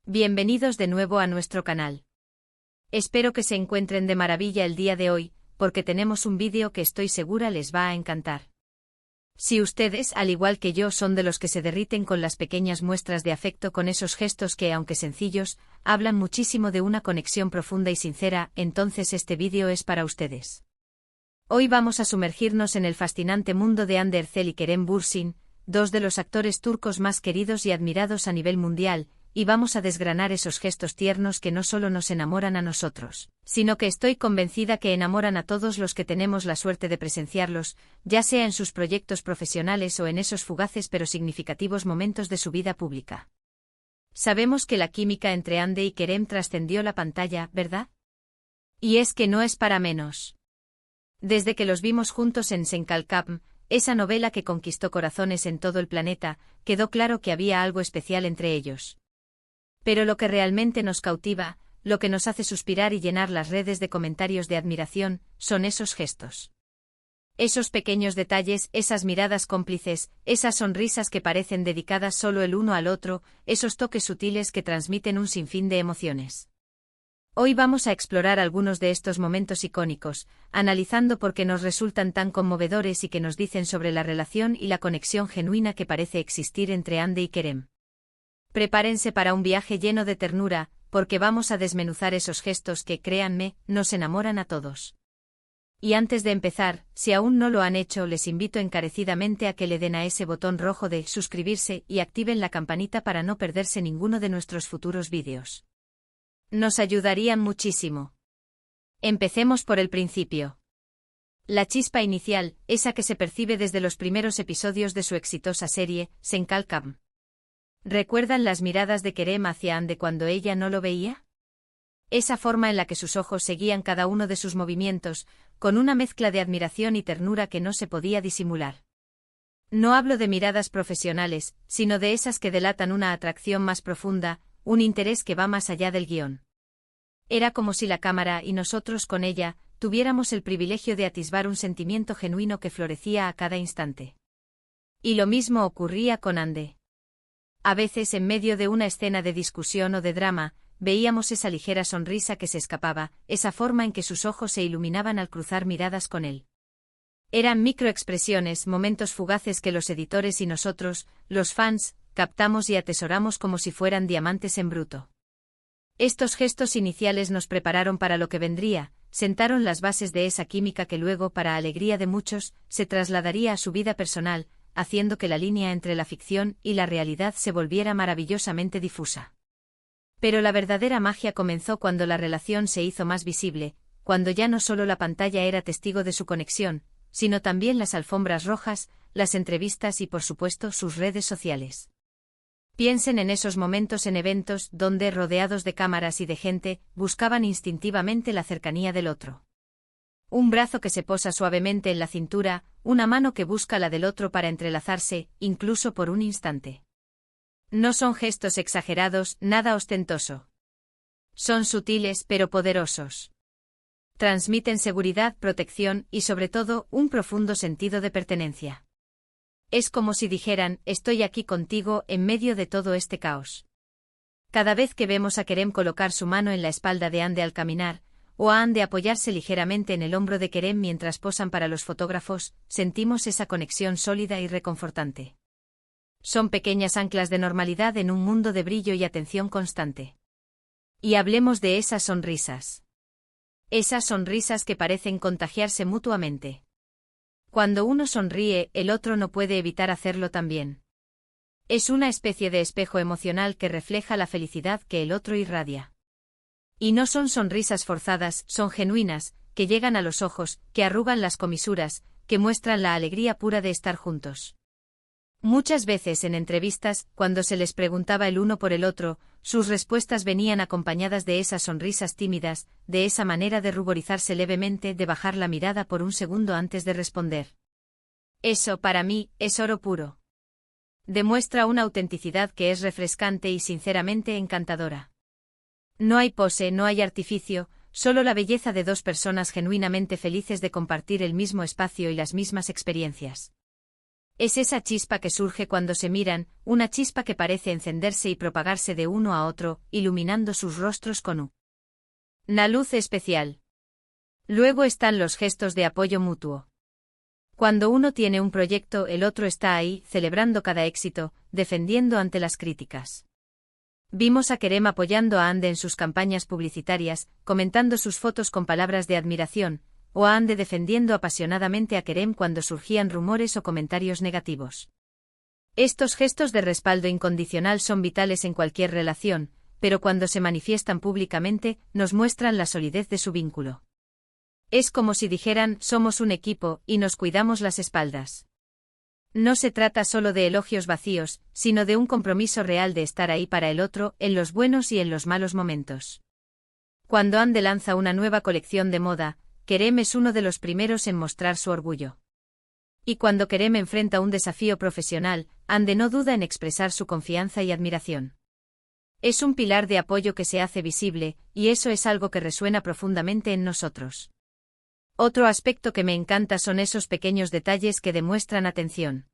Bienvenidos de nuevo a nuestro canal. Espero que se encuentren de maravilla el día de hoy, porque tenemos un vídeo que estoy segura les va a encantar. Si ustedes, al igual que yo, son de los que se derriten con las pequeñas muestras de afecto, con esos gestos que, aunque sencillos, hablan muchísimo de una conexión profunda y sincera, entonces este vídeo es para ustedes. Hoy vamos a sumergirnos en el fascinante mundo de Hande Erçel y Kerem Bürsin, dos de los actores turcos más queridos y admirados a nivel mundial, y vamos a desgranar esos gestos tiernos que no solo nos enamoran a nosotros, sino que estoy convencida que enamoran a todos los que tenemos la suerte de presenciarlos, ya sea en sus proyectos profesionales o en esos fugaces pero significativos momentos de su vida pública. Sabemos que la química entre Hande y Kerem trascendió la pantalla, ¿verdad? Y es que no es para menos. Desde que los vimos juntos en Sen Kalkam, esa novela que conquistó corazones en todo el planeta, quedó claro que había algo especial entre ellos. Pero lo que realmente nos cautiva, lo que nos hace suspirar y llenar las redes de comentarios de admiración, son esos gestos. Esos pequeños detalles, esas miradas cómplices, esas sonrisas que parecen dedicadas solo el uno al otro, esos toques sutiles que transmiten un sinfín de emociones. Hoy vamos a explorar algunos de estos momentos icónicos, analizando por qué nos resultan tan conmovedores y qué nos dicen sobre la relación y la conexión genuina que parece existir entre Hande y Kerem. Prepárense para un viaje lleno de ternura, porque vamos a desmenuzar esos gestos que, créanme, nos enamoran a todos. Y antes de empezar, si aún no lo han hecho, les invito encarecidamente a que le den a ese botón rojo de suscribirse y activen la campanita para no perderse ninguno de nuestros futuros vídeos. Nos ayudarían muchísimo. Empecemos por el principio. La chispa inicial, esa que se percibe desde los primeros episodios de su exitosa serie, Sen Kalkam. ¿Recuerdan las miradas de Kerem hacia Hande cuando ella no lo veía? Esa forma en la que sus ojos seguían cada uno de sus movimientos, con una mezcla de admiración y ternura que no se podía disimular. No hablo de miradas profesionales, sino de esas que delatan una atracción más profunda, un interés que va más allá del guión. Era como si la cámara, y nosotros con ella, tuviéramos el privilegio de atisbar un sentimiento genuino que florecía a cada instante. Y lo mismo ocurría con Hande. A veces, en medio de una escena de discusión o de drama, veíamos esa ligera sonrisa que se escapaba, esa forma en que sus ojos se iluminaban al cruzar miradas con él. Eran microexpresiones, momentos fugaces que los editores y nosotros, los fans, captamos y atesoramos como si fueran diamantes en bruto. Estos gestos iniciales nos prepararon para lo que vendría, sentaron las bases de esa química que luego, para alegría de muchos, se trasladaría a su vida personal, haciendo que la línea entre la ficción y la realidad se volviera maravillosamente difusa. Pero la verdadera magia comenzó cuando la relación se hizo más visible, cuando ya no solo la pantalla era testigo de su conexión, sino también las alfombras rojas, las entrevistas y por supuesto sus redes sociales. Piensen en esos momentos en eventos donde, rodeados de cámaras y de gente, buscaban instintivamente la cercanía del otro. Un brazo que se posa suavemente en la cintura, una mano que busca la del otro para entrelazarse, incluso por un instante. No son gestos exagerados, nada ostentoso. Son sutiles pero poderosos. Transmiten seguridad, protección y sobre todo, un profundo sentido de pertenencia. Es como si dijeran, estoy aquí contigo en medio de todo este caos. Cada vez que vemos a Kerem colocar su mano en la espalda de Hande al caminar, o a Hande apoyarse ligeramente en el hombro de Kerem mientras posan para los fotógrafos, sentimos esa conexión sólida y reconfortante. Son pequeñas anclas de normalidad en un mundo de brillo y atención constante. Y hablemos de esas sonrisas. Esas sonrisas que parecen contagiarse mutuamente. Cuando uno sonríe, el otro no puede evitar hacerlo también. Es una especie de espejo emocional que refleja la felicidad que el otro irradia. Y no son sonrisas forzadas, son genuinas, que llegan a los ojos, que arrugan las comisuras, que muestran la alegría pura de estar juntos. Muchas veces en entrevistas, cuando se les preguntaba el uno por el otro, sus respuestas venían acompañadas de esas sonrisas tímidas, de esa manera de ruborizarse levemente, de bajar la mirada por un segundo antes de responder. Eso, para mí, es oro puro. Demuestra una autenticidad que es refrescante y sinceramente encantadora. No hay pose, no hay artificio, solo la belleza de dos personas genuinamente felices de compartir el mismo espacio y las mismas experiencias. Es esa chispa que surge cuando se miran, una chispa que parece encenderse y propagarse de uno a otro, iluminando sus rostros con una luz especial. Luego están los gestos de apoyo mutuo. Cuando uno tiene un proyecto, el otro está ahí, celebrando cada éxito, defendiendo ante las críticas. Vimos a Kerem apoyando a Ande en sus campañas publicitarias, comentando sus fotos con palabras de admiración, o a Ande defendiendo apasionadamente a Kerem cuando surgían rumores o comentarios negativos. Estos gestos de respaldo incondicional son vitales en cualquier relación, pero cuando se manifiestan públicamente, nos muestran la solidez de su vínculo. Es como si dijeran, somos un equipo, y nos cuidamos las espaldas. No se trata solo de elogios vacíos, sino de un compromiso real de estar ahí para el otro, en los buenos y en los malos momentos. Cuando Ande lanza una nueva colección de moda, Kerem es uno de los primeros en mostrar su orgullo. Y cuando Kerem enfrenta un desafío profesional, Ande no duda en expresar su confianza y admiración. Es un pilar de apoyo que se hace visible, y eso es algo que resuena profundamente en nosotros. Otro aspecto que me encanta son esos pequeños detalles que demuestran atención.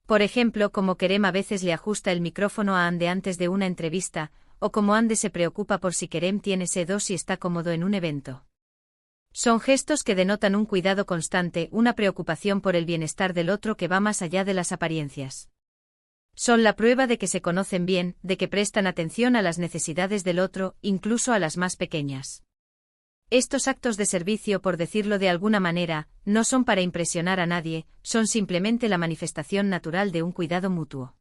Por ejemplo, como Kerem a veces le ajusta el micrófono a Ande antes de una entrevista, o como Ande se preocupa por si Kerem tiene sed y está cómodo en un evento. Son gestos que denotan un cuidado constante, una preocupación por el bienestar del otro que va más allá de las apariencias. Son la prueba de que se conocen bien, de que prestan atención a las necesidades del otro, incluso a las más pequeñas. Estos actos de servicio, por decirlo de alguna manera, no son para impresionar a nadie, son simplemente la manifestación natural de un cuidado mutuo.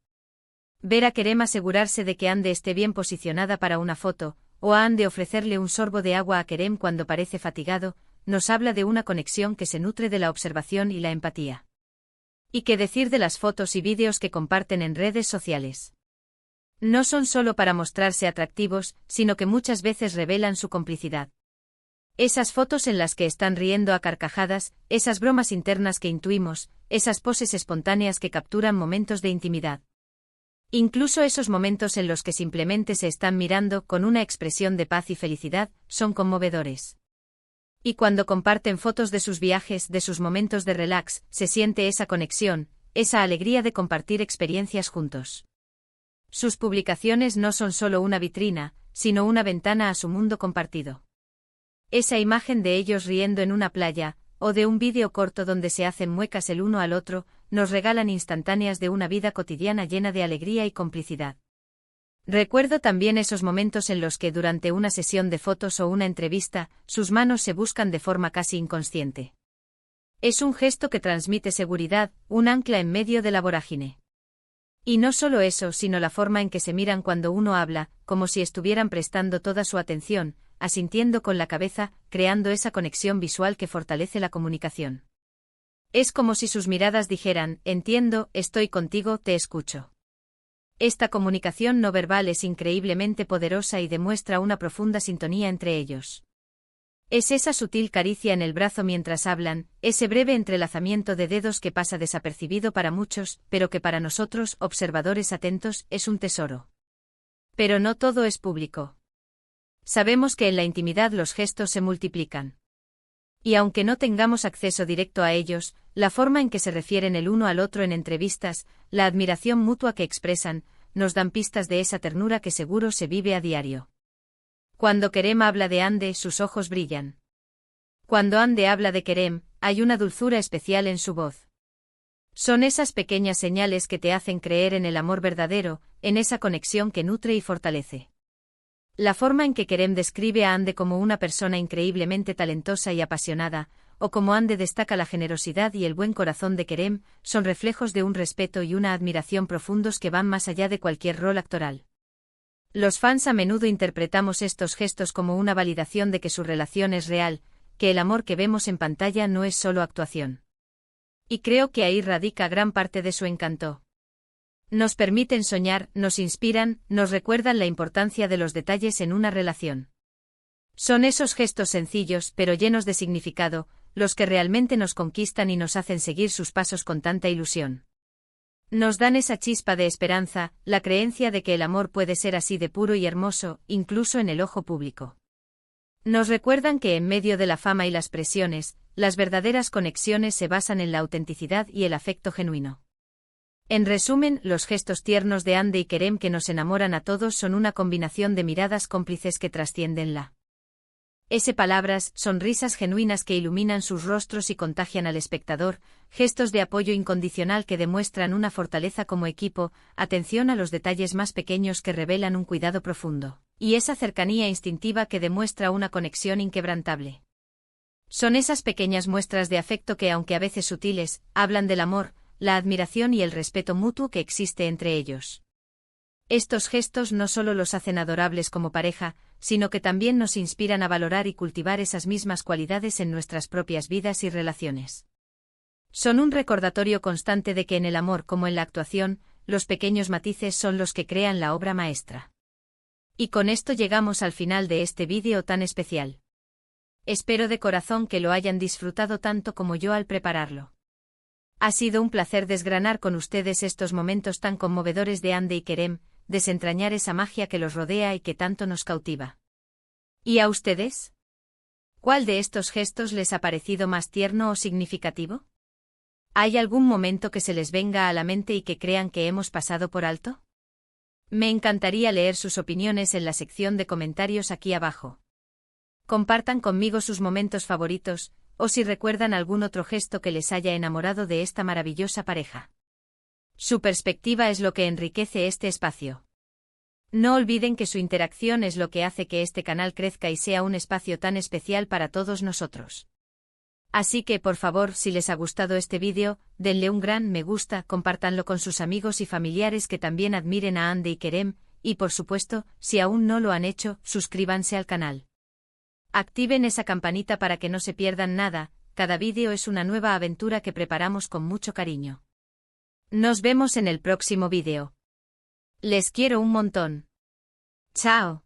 Ver a Kerem asegurarse de que Ande esté bien posicionada para una foto, o a Ande ofrecerle un sorbo de agua a Kerem cuando parece fatigado, nos habla de una conexión que se nutre de la observación y la empatía. ¿Y qué decir de las fotos y vídeos que comparten en redes sociales? No son solo para mostrarse atractivos, sino que muchas veces revelan su complicidad. Esas fotos en las que están riendo a carcajadas, esas bromas internas que intuimos, esas poses espontáneas que capturan momentos de intimidad. Incluso esos momentos en los que simplemente se están mirando con una expresión de paz y felicidad, son conmovedores. Y cuando comparten fotos de sus viajes, de sus momentos de relax, se siente esa conexión, esa alegría de compartir experiencias juntos. Sus publicaciones no son solo una vitrina, sino una ventana a su mundo compartido. Esa imagen de ellos riendo en una playa, o de un vídeo corto donde se hacen muecas el uno al otro, nos regalan instantáneas de una vida cotidiana llena de alegría y complicidad. Recuerdo también esos momentos en los que durante una sesión de fotos o una entrevista, sus manos se buscan de forma casi inconsciente. Es un gesto que transmite seguridad, un ancla en medio de la vorágine. Y no solo eso, sino la forma en que se miran cuando uno habla, como si estuvieran prestando toda su atención, asintiendo con la cabeza, creando esa conexión visual que fortalece la comunicación. Es como si sus miradas dijeran, entiendo, estoy contigo, te escucho. Esta comunicación no verbal es increíblemente poderosa y demuestra una profunda sintonía entre ellos. Es esa sutil caricia en el brazo mientras hablan, ese breve entrelazamiento de dedos que pasa desapercibido para muchos, pero que para nosotros, observadores atentos, es un tesoro. Pero no todo es público. Sabemos que en la intimidad los gestos se multiplican. Y aunque no tengamos acceso directo a ellos, la forma en que se refieren el uno al otro en entrevistas, la admiración mutua que expresan, nos dan pistas de esa ternura que seguro se vive a diario. Cuando Kerem habla de Ande, sus ojos brillan. Cuando Ande habla de Kerem, hay una dulzura especial en su voz. Son esas pequeñas señales que te hacen creer en el amor verdadero, en esa conexión que nutre y fortalece. La forma en que Kerem describe a Ande como una persona increíblemente talentosa y apasionada, o como Ande destaca la generosidad y el buen corazón de Kerem, son reflejos de un respeto y una admiración profundos que van más allá de cualquier rol actoral. Los fans a menudo interpretamos estos gestos como una validación de que su relación es real, que el amor que vemos en pantalla no es solo actuación. Y creo que ahí radica gran parte de su encanto. Nos permiten soñar, nos inspiran, nos recuerdan la importancia de los detalles en una relación. Son esos gestos sencillos pero llenos de significado, los que realmente nos conquistan y nos hacen seguir sus pasos con tanta ilusión. Nos dan esa chispa de esperanza, la creencia de que el amor puede ser así de puro y hermoso, incluso en el ojo público. Nos recuerdan que en medio de la fama y las presiones, las verdaderas conexiones se basan en la autenticidad y el afecto genuino. En resumen, los gestos tiernos de Hande y Kerem que nos enamoran a todos son una combinación de miradas cómplices que trascienden la palabras, sonrisas genuinas que iluminan sus rostros y contagian al espectador, gestos de apoyo incondicional que demuestran una fortaleza como equipo, atención a los detalles más pequeños que revelan un cuidado profundo, y esa cercanía instintiva que demuestra una conexión inquebrantable. Son esas pequeñas muestras de afecto que, aunque a veces sutiles, hablan del amor, la admiración y el respeto mutuo que existe entre ellos. Estos gestos no solo los hacen adorables como pareja, sino que también nos inspiran a valorar y cultivar esas mismas cualidades en nuestras propias vidas y relaciones. Son un recordatorio constante de que en el amor como en la actuación, los pequeños matices son los que crean la obra maestra. Y con esto llegamos al final de este vídeo tan especial. Espero de corazón que lo hayan disfrutado tanto como yo al prepararlo. Ha sido un placer desgranar con ustedes estos momentos tan conmovedores de Hande y Kerem, desentrañar esa magia que los rodea y que tanto nos cautiva. ¿Y a ustedes? ¿Cuál de estos gestos les ha parecido más tierno o significativo? ¿Hay algún momento que se les venga a la mente y que crean que hemos pasado por alto? Me encantaría leer sus opiniones en la sección de comentarios aquí abajo. Compartan conmigo sus momentos favoritos, o si recuerdan algún otro gesto que les haya enamorado de esta maravillosa pareja. Su perspectiva es lo que enriquece este espacio. No olviden que su interacción es lo que hace que este canal crezca y sea un espacio tan especial para todos nosotros. Así que, por favor, si les ha gustado este vídeo, denle un gran me gusta, compártanlo con sus amigos y familiares que también admiren a Hande y Kerem, y por supuesto, si aún no lo han hecho, suscríbanse al canal. Activen esa campanita para que no se pierdan nada, cada vídeo es una nueva aventura que preparamos con mucho cariño. Nos vemos en el próximo vídeo. Les quiero un montón. Chao.